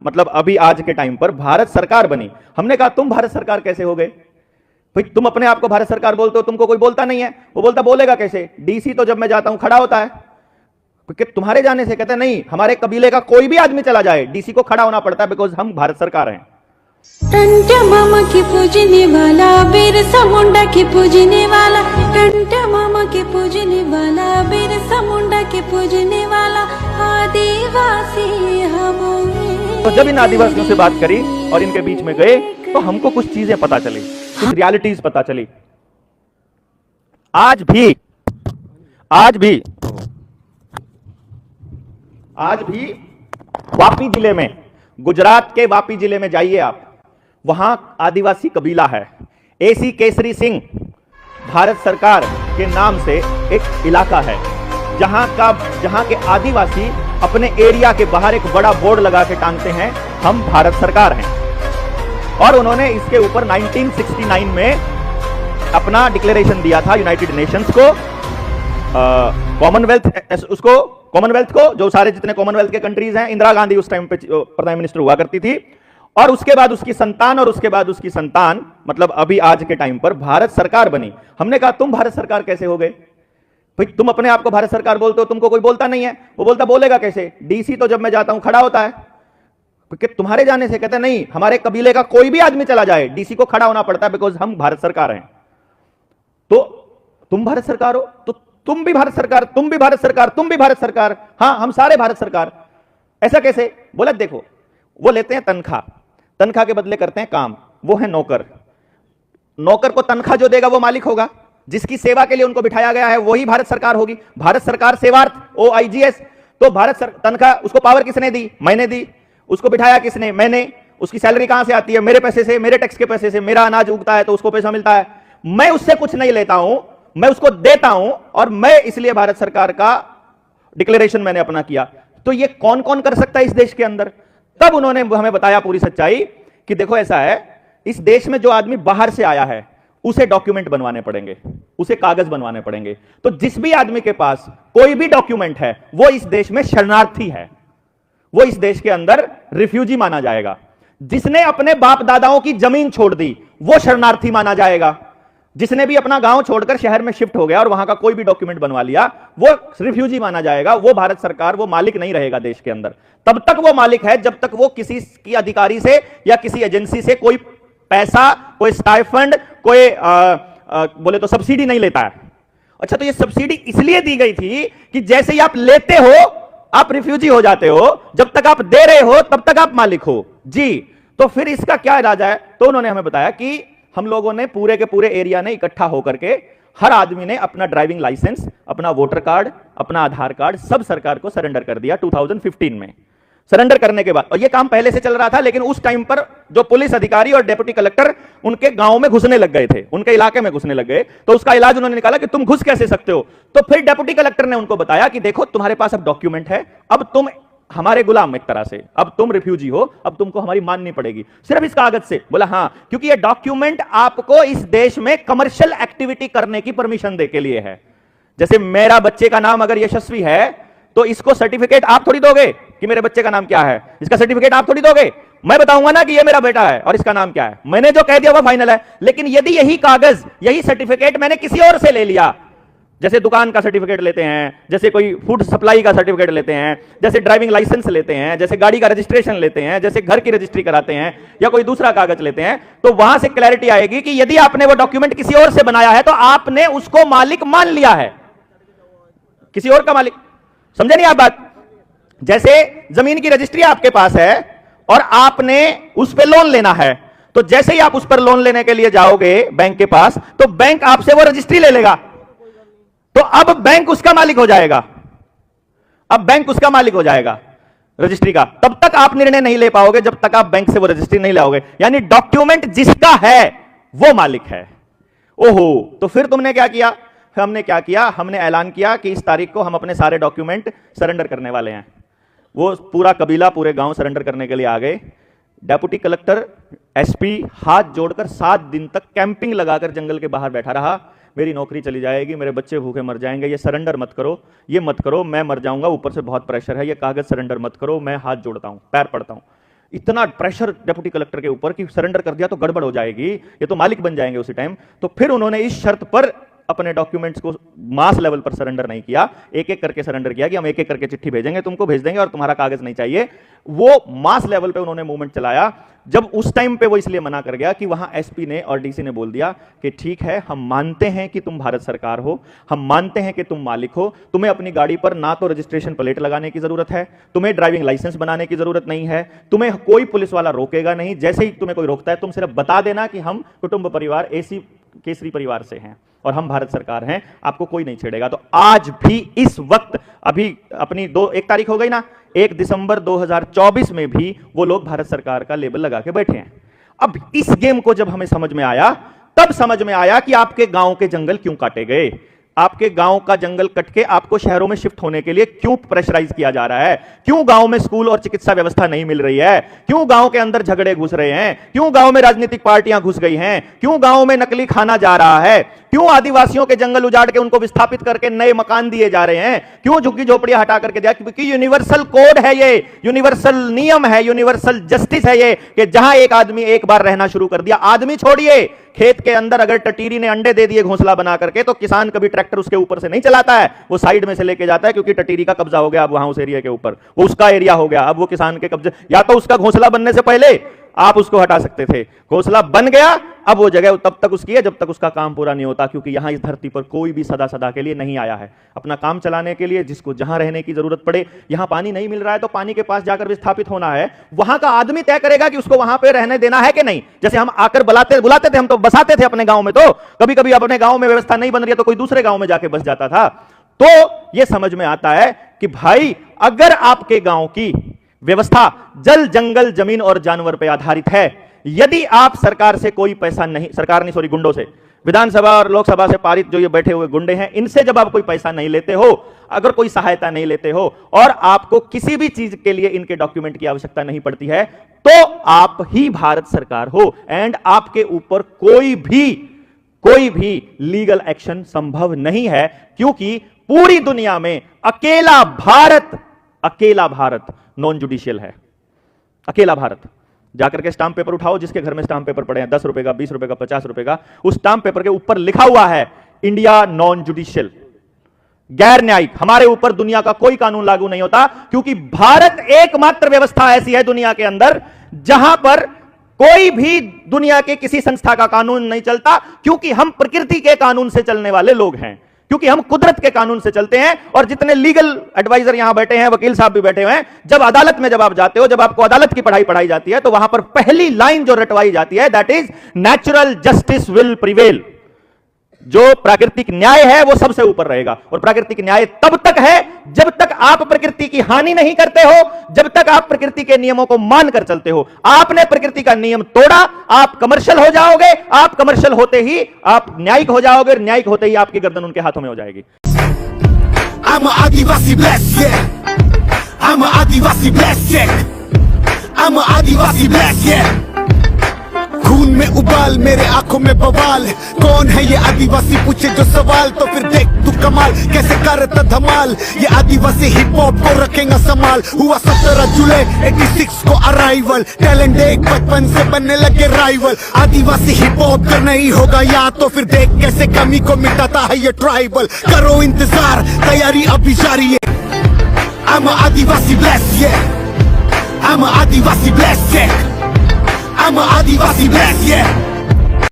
मतलब अभी आज के टाइम पर भारत सरकार बनी। हमने कहा तुम भारत सरकार कैसे हो गए भाई? तुम अपने आप को भारत सरकार बोलते हो, तुमको कोई बोलता नहीं है। वो बोलता बोलेगा कैसे? डीसी तो जब मैं जाता हूं खड़ा होता है, क्योंकि तुम्हारे जाने से कहते नहीं, हमारे कबीले का कोई भी आदमी चला जाए डीसी को खड़ा होना पड़ता है, बिकॉज हम भारत सरकार हैं। टंटा मामा की पूजने वाला, बिरसा मुंडा की पूजने वाला, टंटा मामा की पूजने वाला, बिरसा मुंडा की पूजने वाला, आदिवासी हम। तो जब इन आदिवासियों से बात करी और इनके बीच में गए तो हमको कुछ चीजें पता चली, कुछ रियलिटीज पता चली। आज भी वापी जिले में, गुजरात के वापी जिले में जाइए आप, वहां आदिवासी कबीला है, एसी केसरी सिंह भारत सरकार के नाम से एक इलाका है, जहां के आदिवासी अपने एरिया के बाहर एक बड़ा बोर्ड लगा के टांगते हैं, हम भारत सरकार हैं। और उन्होंने इसके ऊपर 1969 में अपना डिक्लेरेशन दिया था यूनाइटेड नेशंस को, कॉमनवेल्थ को, जो सारे जितने कॉमनवेल्थ के कंट्रीज हैं। इंदिरा गांधी उस टाइम पे प्राइम मिनिस्टर हुआ करती थी, और उसके बाद उसकी संतान, मतलब अभी आज के टाइम पर भारत सरकार बनी। हमने कहा तुम भारत सरकार कैसे हो गए भाई? तुम अपने आप को भारत सरकार बोलते हो, तुमको कोई बोलता नहीं है। वो बोलता बोलेगा कैसे? डीसी तो जब मैं जाता हूं खड़ा होता है, क्योंकि तुम्हारे जाने से कहते नहीं, हमारे कबीले का कोई भी आदमी चला जाए डीसी को खड़ा होना पड़ता है, बिकॉज हम भारत सरकार हैं। तो तुम भारत सरकार हो, तो तुम भी भारत सरकार, तुम भी भारत सरकार, तुम भी भारत सरकार, हां हम सारे भारत सरकार। ऐसा कैसे? बोला देखो, वो लेते हैं तनख्वाह के बदले करते हैं काम, वो है नौकर को तनख्वाह जो देगा वो मालिक होगा, जिसकी सेवा के लिए उनको बिठाया गया है वही भारत सरकार होगी। भारत सरकार सेवार्थ, OIGS। तो तनख्वाह उसको पावर किसने दी? मैंने दी। उसको बिठाया किसने? मैंने। उसकी सैलरी कहां से आती है? मेरे पैसे से, मेरे टैक्स के पैसे से। मेरा अनाज उगता है तो उसको पैसा मिलता है, मैं उससे कुछ नहीं लेता हूं, मैं उसको देता हूं, और मैं इसलिए भारत सरकार का डिक्लेरेशन मैंने अपना किया। तो ये कौन कौन कर सकता है इस देश के अंदर? तब उन्होंने हमें बताया पूरी सच्चाई कि देखो ऐसा है, इस देश में जो आदमी बाहर से आया है उसे डॉक्यूमेंट बनवाने पड़ेंगे, उसे कागज बनवाने पड़ेंगे। तो जिस भी आदमी के पास कोई भी डॉक्यूमेंट है वो इस देश में शरणार्थी है, वो इस देश के अंदर रिफ्यूजी माना जाएगा। जिसने अपने बाप दादाओं की जमीन छोड़ दी वो शरणार्थी माना जाएगा। जिसने भी अपना गांव छोड़कर शहर में शिफ्ट हो गया और वहां का कोई भी डॉक्यूमेंट बनवा लिया वो रिफ्यूजी माना जाएगा। वो भारत सरकार, वो मालिक नहीं रहेगा देश के अंदर। तब तक वो मालिक है जब तक वो किसी की अधिकारी से या किसी एजेंसी से कोई पैसा, कोई स्टाइफंड, कोई बोले तो सब्सिडी नहीं लेता है। अच्छा, तो ये सब्सिडी इसलिए दी गई थी कि जैसे ही आप लेते हो आप रिफ्यूजी हो जाते हो, जब तक आप दे रहे हो तब तक आप मालिक हो जी। तो फिर इसका क्या इलाज है? तो उन्होंने हमें बताया कि हम लोगों ने पूरे के पूरे एरिया ने इकट्ठा होकर के हर आदमी ने अपना ड्राइविंग लाइसेंस, अपना वोटर कार्ड, अपना आधार कार्ड सब सरकार को सरेंडर कर दिया 2015 में। सरेंडर करने के बाद, और ये काम पहले से चल रहा था, लेकिन उस टाइम पर जो पुलिस अधिकारी और डेप्यूटी कलेक्टर उनके गांव में घुसने लग गए थे, उनके इलाके में घुसने लग गए। तो उसका इलाज उन्होंने निकाला कि तुम घुस कैसे सकते हो। तो फिर डेप्यूटी कलेक्टर ने उनको बताया कि देखो तुम्हारे पास अब डॉक्यूमेंट है, अब तुम हमारे गुलाम एक तरह से, अब तुम रिफ्यूजी हो, अब तुमको हमारी माननी पड़ेगी सिर्फ इस कागज से। बोला हाँ, क्योंकि ये डॉक्यूमेंट आपको इस देश में कमर्शियल एक्टिविटी करने की परमिशन दे के लिए है। जैसे मेरा बच्चे का नाम अगर यशस्वी है तो इसको सर्टिफिकेट आप थोड़ी दोगे कि मेरे बच्चे का नाम क्या है, इसका सर्टिफिकेट आप थोड़ी दोगे। मैं बताऊंगा ना कि ये मेरा बेटा है और इसका नाम क्या है, मैंने जो कह दिया वो फाइनल है। लेकिन यदि यही कागज, यही सर्टिफिकेट मैंने किसी और से ले लिया, जैसे दुकान का सर्टिफिकेट लेते हैं, जैसे कोई फूड सप्लाई का सर्टिफिकेट लेते हैं, जैसे ड्राइविंग लाइसेंस लेते हैं, जैसे गाड़ी का रजिस्ट्रेशन लेते हैं, जैसे घर की रजिस्ट्री कराते हैं, या कोई दूसरा कागज लेते हैं, तो वहां से क्लैरिटी आएगी कि यदि आपने वो डॉक्यूमेंट किसी और से बनाया है तो आपने उसको मालिक मान लिया है, किसी और का मालिक। समझे नहीं आप बात? जैसे जमीन की रजिस्ट्री आपके पास है और आपने उस पर लोन लेना है, तो जैसे ही आप उस पर लोन लेने के लिए जाओगे बैंक के पास, तो बैंक आपसे वो रजिस्ट्री ले लेगा। तो अब बैंक उसका मालिक हो जाएगा, अब बैंक उसका मालिक हो जाएगा रजिस्ट्री का। तब तक आप निर्णय नहीं ले पाओगे जब तक आप बैंक से वो रजिस्ट्री नहीं लाओगे। यानी डॉक्यूमेंट जिसका है वो मालिक है। ओहो, तो फिर तुमने क्या किया? हमने क्या किया? हमने ऐलान किया कि इस तारीख को हम अपने सारे डॉक्यूमेंट सरेंडर करने वाले हैं। वो पूरा कबीला, पूरे गांव सरेंडर करने के लिए आ गए। डेप्यूटी कलेक्टर, एसपी हाथ जोड़कर 7 दिन तक कैंपिंग लगाकर जंगल के बाहर बैठा रहा। मेरी नौकरी चली जाएगी, मेरे बच्चे भूखे मर जाएंगे, ये सरेंडर मत करो, ये मत करो, मैं मर जाऊंगा, ऊपर से बहुत प्रेशर है, ये कागज सरेंडर मत करो, मैं हाथ जोड़ता हूं, पैर पड़ता हूं। इतना प्रेशर डेप्यूटी कलेक्टर के ऊपर कि सरेंडर कर दिया तो गड़बड़ हो जाएगी, ये तो मालिक बन जाएंगे उसी टाइम। तो फिर उन्होंने इस शर्त पर अपने डॉक्यूमेंट्स को मास लेवल पर सरेंडर नहीं किया, एक एक करके सरेंडर किया कि हम एक एक करके चिट्ठी भेजेंगे, तुमको भेज देंगे और तुम्हारा कागज नहीं चाहिए। वो मास लेवल पे उन्होंने मूवमेंट चलाया। जब उस टाइम पे वो इसलिए मना कर गया कि वहां एसपी ने और डीसी ने बोल दिया कि ठीक है, हम मानते हैं कि तुम भारत सरकार हो, हम मानते हैं कि तुम मालिक हो, तुम्हें अपनी गाड़ी पर ना तो रजिस्ट्रेशन प्लेट लगाने की जरूरत है, तुम्हें ड्राइविंग लाइसेंस बनाने की जरूरत नहीं है, तुम्हें कोई पुलिस वाला रोकेगा नहीं, जैसे ही तुम्हें कोई रोकता है तुम सिर्फ बता देना कि हम कुटुंब परिवार एसी केसरी परिवार से हैं और हम भारत सरकार हैं, आपको कोई नहीं छेड़ेगा। तो आज भी इस वक्त अभी अपनी 1 तारीख हो गई ना, 1 दिसंबर 2024 में भी वो लोग भारत सरकार का लेबल लगा के बैठे हैं। अब इस गेम को जब हमें समझ में आया, तब समझ में आया कि आपके गांव के जंगल क्यों काटे गए, आपके गांव का जंगल कट के आपको शहरों में शिफ्ट होने के लिए क्यों प्रेशराइज किया जा रहा है, क्यों गांव में स्कूल और चिकित्सा व्यवस्था नहीं मिल रही है, क्यों गांव के अंदर झगड़े घुस रहे हैं, क्यों गांव में राजनीतिक पार्टियां घुस गई हैं, क्यों गांव में नकली खाना जा रहा है, क्यों आदिवासियों के जंगल उजाड़ के उनको विस्थापित करके नए मकान दिए जा रहे हैं, क्यों झुग्गी झोपड़ियां हटा करके दिया, क्योंकि यूनिवर्सल कोड है, ये यूनिवर्सल नियम है, यूनिवर्सल जस्टिस है ये, कि जहां एक आदमी एक बार रहना शुरू कर दिया, आदमी छोड़िए, खेत के अंदर अगर टटीरी ने अंडे दे दिए घोंसला बना करके, तो किसान कभी ट्रैक्टर उसके ऊपर से नहीं चलाता है, वो साइड में से लेके जाता है, क्योंकि टटीरी का कब्जा हो गया अब वहां उस एरिया के ऊपर, वो उसका एरिया हो गया, अब वो किसान के कब्जे, या तो उसका घोंसला बनने से पहले आप उसको हटा सकते थे, घोंसला बन गया, अब वो जगह तब तक उसकी है जब तक उसका काम पूरा नहीं होता, क्योंकि यहां इस धरती पर कोई भी सदा सदा के लिए नहीं आया है अपना काम चलाने के लिए। जिसको जहां रहने की जरूरत पड़े, यहां पानी नहीं मिल रहा है तो पानी के पास जाकर विस्थापित होना है, वहां का आदमी तय करेगा कि उसको वहां पे रहने देना है कि नहीं। जैसे हम आकर बुलाते थे, हम तो बसाते थे अपने गांव में, तो कभी कभी अपने गांव में व्यवस्था नहीं बन रही है तो कोई दूसरे गांव में जाके बस जाता था। तो यह समझ में आता है कि भाई अगर आपके गांव की व्यवस्था जल जंगल जमीन और जानवर पर आधारित है, यदि आप सरकार से कोई पैसा नहीं, सरकार नहीं सॉरी गुंडों से, विधानसभा और लोकसभा से पारित जो ये बैठे हुए गुंडे हैं, इनसे जब आप कोई पैसा नहीं लेते हो, अगर कोई सहायता नहीं लेते हो और आपको किसी भी चीज के लिए इनके डॉक्यूमेंट की आवश्यकता नहीं पड़ती है, तो आप ही भारत सरकार हो एंड आपके ऊपर कोई भी लीगल एक्शन संभव नहीं है, क्योंकि पूरी दुनिया में अकेला भारत नॉन जुडिशियल है। अकेला भारत। जाकर के स्टाम्प पेपर उठाओ, जिसके घर में स्टाम्प पेपर पड़े हैं 10 रुपए का, 20 रुपए का, 50 रुपए का, उस स्टाम्प पेपर के ऊपर लिखा हुआ है इंडिया नॉन जुडिशियल, गैर न्यायिक। हमारे ऊपर दुनिया का कोई कानून लागू नहीं होता, क्योंकि भारत एकमात्र व्यवस्था ऐसी है दुनिया के अंदर जहां पर कोई भी दुनिया के किसी संस्था का कानून नहीं चलता, क्योंकि हम प्रकृति के कानून से चलने वाले लोग हैं, क्योंकि हम कुदरत के कानून से चलते हैं। और जितने लीगल एडवाइजर यहां बैठे हैं, वकील साहब भी बैठे हुए हैं, जब अदालत में जब आप जाते हो, जब आपको अदालत की पढ़ाई जाती है, तो वहां पर पहली लाइन जो रटवाई जाती है, that is natural justice will prevail. जो प्राकृतिक न्याय है वो सबसे ऊपर रहेगा, और प्राकृतिक न्याय तब तक है जब तक आप प्रकृति की हानि नहीं करते हो, जब तक आप प्रकृति के नियमों को मानकर चलते हो। आपने प्रकृति का नियम तोड़ा, आप कमर्शियल हो जाओगे, आप कमर्शियल होते ही आप न्यायिक हो जाओगे, न्यायिक होते ही आपकी गर्दन उनके हाथों में हो जाएगी। I'm a Adivasi blessed, yeah. I'm a Adivasi blessed, yeah. I'm a Adivasi blessed, yeah. खून में उबाल, मेरे आंखों में बवाल, कौन है ये आदिवासी पूछे जो सवाल, तो फिर देख तू कमाल कैसे करता धमाल। ये आदिवासी हिप हॉप को रखेगा संभाल। हुआ 17 जुलाई 86 को अराइवल, टैलेंट एक बचपन से बनने लगे राइवल। आदिवासी हिप हॉप का नहीं होगा याद, तो फिर देख कैसे कमी को मिटाता है ये ट्राइबल। करो इंतजार, तैयारी अभी जारी है। I'm a Adivasi blessed, yeah. I'm a Adivasi blessed, yeah. I'm a Adivasi blessed, yeah.